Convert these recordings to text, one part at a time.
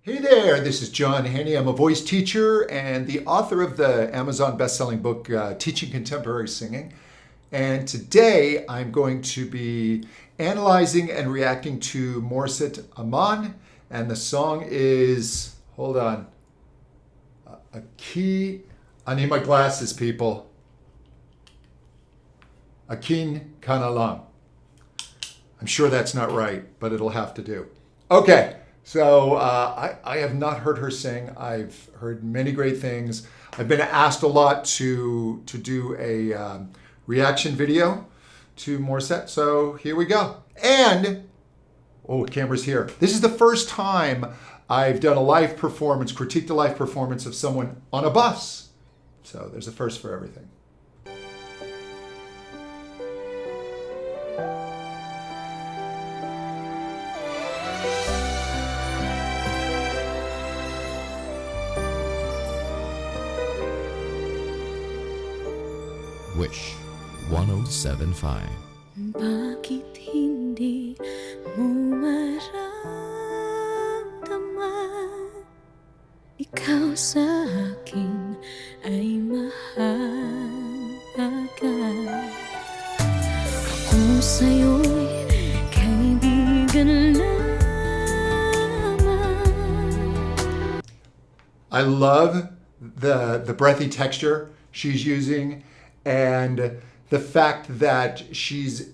Hey there, this is John Henny. I'm a voice teacher and the author of the Amazon best-selling book, Teaching Contemporary Singing. And today I'm going to be analyzing and reacting to Morissette Amon. And the song is, hold on, Akin. I need my glasses, people. Akin Kanalang. I'm sure that's not right, but it'll have to do. Okay. So I have not heard her sing. I've heard many great things. I've been asked a lot to do a reaction video to Morissette. So here we go. And, oh, camera's here. This is the first time I've done a live performance, critiqued a live performance of someone on a bus. So there's a first for everything. Wish 1075. Bakit hindi mo maramdaman? Ikaw sa akin ay mahalaga. Ako sa'yo'y kaibigan lamang. I love the breathy texture she's using, and the fact that she's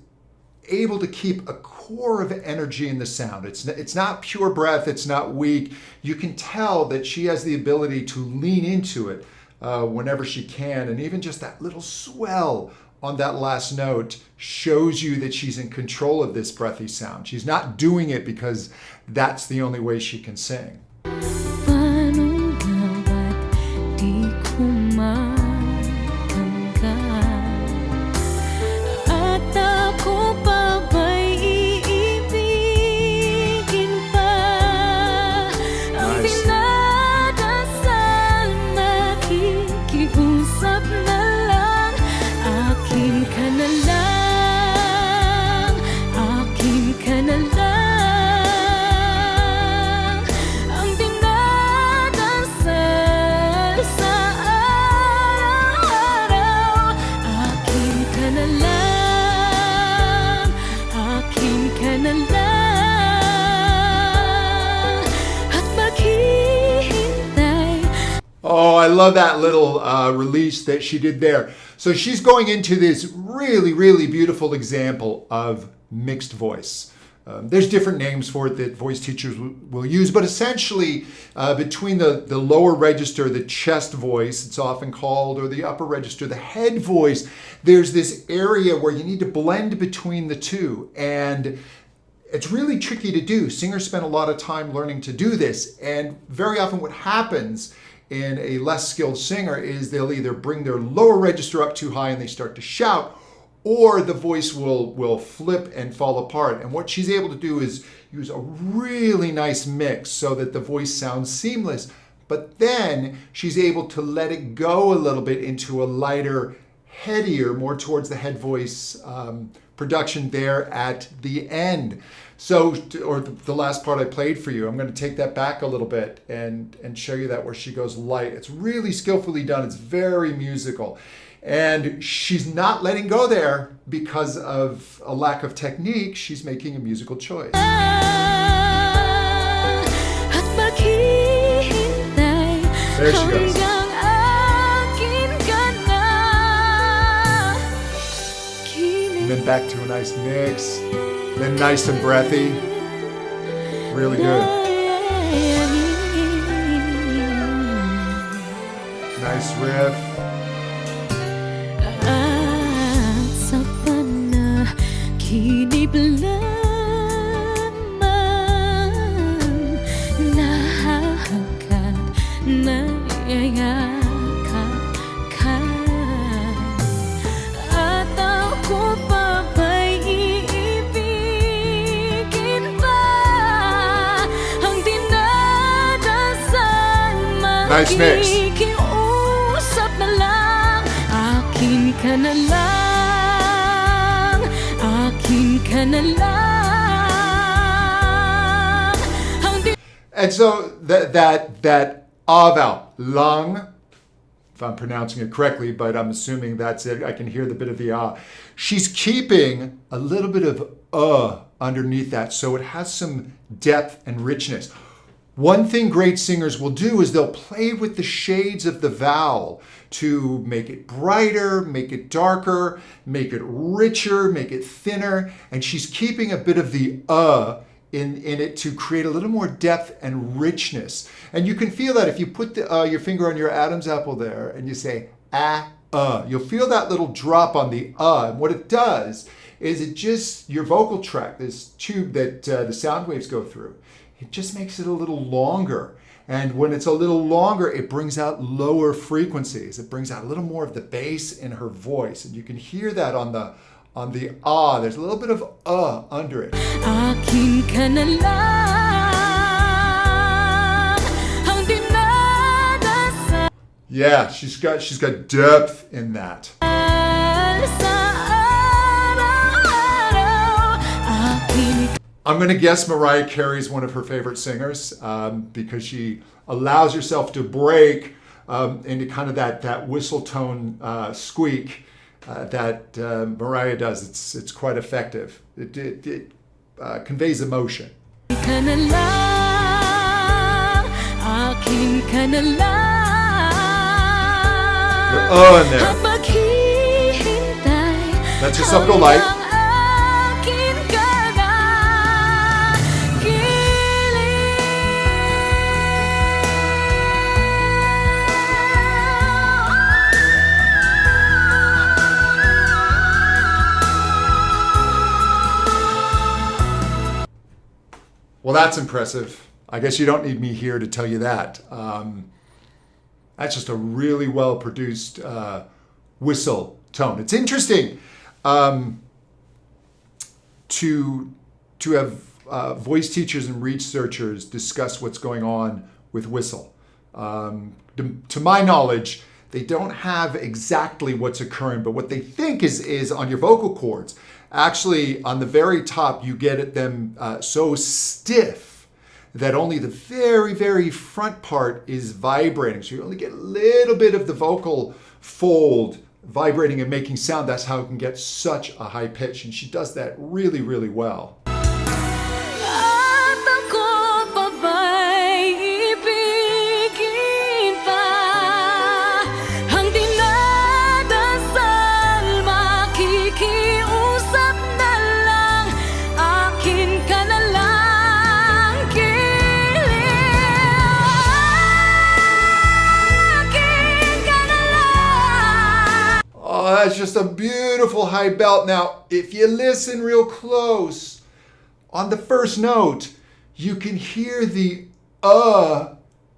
able to keep a core of energy in the sound. It's not pure breath, it's not weak. You can tell that she has the ability to lean into it whenever she can, and even just that little swell on that last note shows you that she's in control of this breathy sound. She's not doing it because that's the only way she can sing. Oh, I love that little release that she did there. So she's going into this really, really beautiful example of mixed voice. There's different names for it that voice teachers will use, but essentially between the lower register, the chest voice, it's often called, or the upper register, the head voice, there's this area where you need to blend between the two. And it's really tricky to do. Singers spend a lot of time learning to do this. And very often what happens in a less skilled singer is they'll either bring their lower register up too high and they start to shout, or the voice will flip and fall apart. And what she's able to do is use a really nice mix so that the voice sounds seamless, but then she's able to let it go a little bit into a lighter, headier, more towards the head voice production there at the end. So, or the last part I played for you, I'm going to take that back a little bit and show you that where she goes light. It's really skillfully done. It's very musical. And she's not letting go there because of a lack of technique. She's making a musical choice. There she goes. And then back to a nice mix. Then nice and breathy. Really good. Nice riff. Nice mix. Akin ka na lang, akin ka na lang. And so that ah vowel, lang, if I'm pronouncing it correctly, but I'm assuming that's it. I can hear the bit of the ah. She's keeping a little bit of underneath that, so it has some depth and richness. One thing great singers will do is they'll play with the shades of the vowel to make it brighter, make it darker, make it richer, make it thinner. And she's keeping a bit of the in it to create a little more depth and richness. And you can feel that if you put your finger on your Adam's apple there and you say you'll feel that little drop on the And what it does is it just, your vocal tract, this tube that the sound waves go through, it just makes it a little longer. And when it's a little longer, it brings out lower frequencies. It brings out a little more of the bass in her voice. And you can hear that on the ah. There's a little bit of under it. Akin ka na lang ang dinadasal Yeah, she's got depth in that. sa araw-araw. Akin I'm going to guess Mariah Carey is one of her favorite singers because she allows herself to break into kind of that whistle tone squeak that Mariah does. It's quite effective. It conveys emotion. ka na lang, akin ka na lang. The in there. At maghihintay Let yourself go light. hanggang akin ka na Well, that's impressive. I guess you don't need me here to tell you that. That's just a really well-produced whistle tone. It's interesting to have voice teachers and researchers discuss what's going on with whistle. To my knowledge, they don't have exactly what's occurring, but what they think is on your vocal cords. Actually, on the very top, you get them so stiff that only the very, very front part is vibrating. So you only get a little bit of the vocal fold vibrating and making sound. That's how it can get such a high pitch. And she does that really, really well. At ako pa ba'y ibigin pa? Ang dinadasal, makikiusap na lang. Akin ka na lang, akin ka na lang. Oh, that's just a beautiful high belt. Now, if you listen real close, on the first note, you can hear the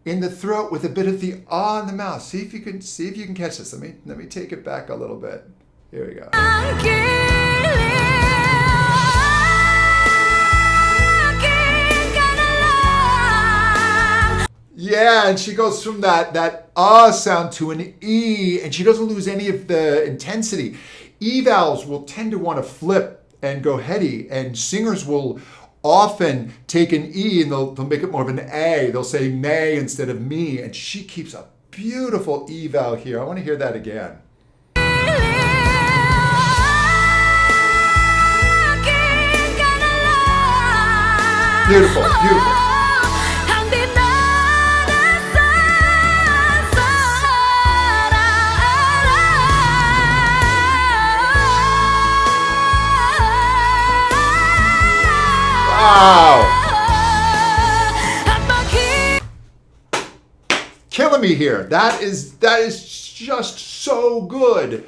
in the throat with a bit of the in the mouth. See if you can catch this. Let me take it back a little bit. Here we go. Yeah, and she goes from that sound to an E, and she doesn't lose any of the intensity. E vowels will tend to want to flip and go heady, and singers will often take an E and they'll make it more of an A. They'll say may instead of me, and she keeps a beautiful E vowel here. I want to hear that again. Beautiful, beautiful. Wow! Killing me here. That is just so good.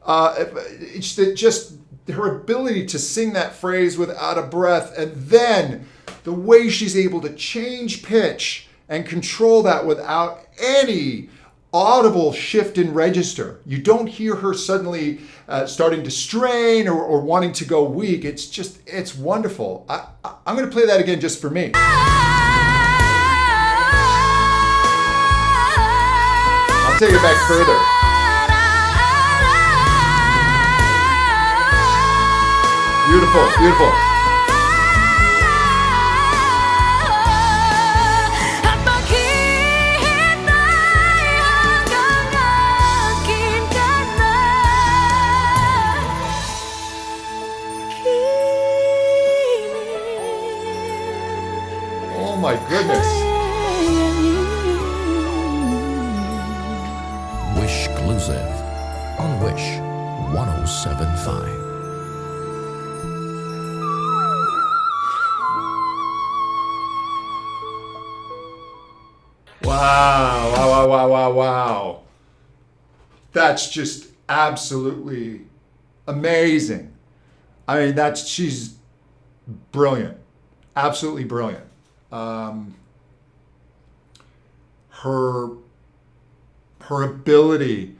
It's just her ability to sing that phrase without a breath, and then the way she's able to change pitch and control that without any audible shift in register. You don't hear her suddenly starting to strain or wanting to go weak. It's wonderful. I'm going to play that again just for me. I'll take it back further. Beautiful, beautiful. on Wish 1075. Wow, wow, wow, wow, wow, wow. That's just absolutely amazing. I mean, she's brilliant. Absolutely brilliant. Her ability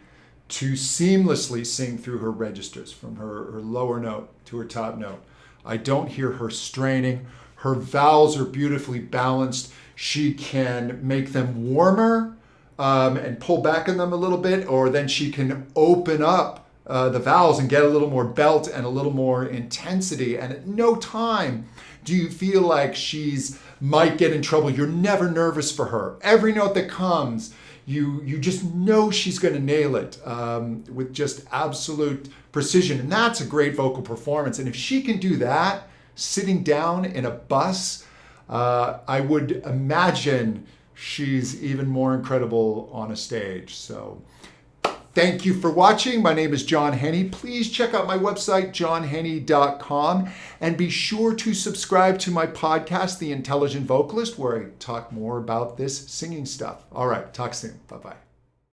to seamlessly sing through her registers from her lower note to her top note. I don't hear her straining. Her vowels are beautifully balanced. She can make them warmer and pull back on them a little bit, or then she can open up the vowels and get a little more belt and a little more intensity. And at no time do you feel like she's might get in trouble. You're never nervous for her. Every note that comes, you just know she's going to nail it with just absolute precision. And that's a great vocal performance. And if she can do that sitting down in a bus, I would imagine she's even more incredible on a stage. So thank you for watching. My name is John Henny. Please check out my website, johnhenny.com, and be sure to subscribe to my podcast, The Intelligent Vocalist, where I talk more about this singing stuff. All right, talk soon. Bye-bye.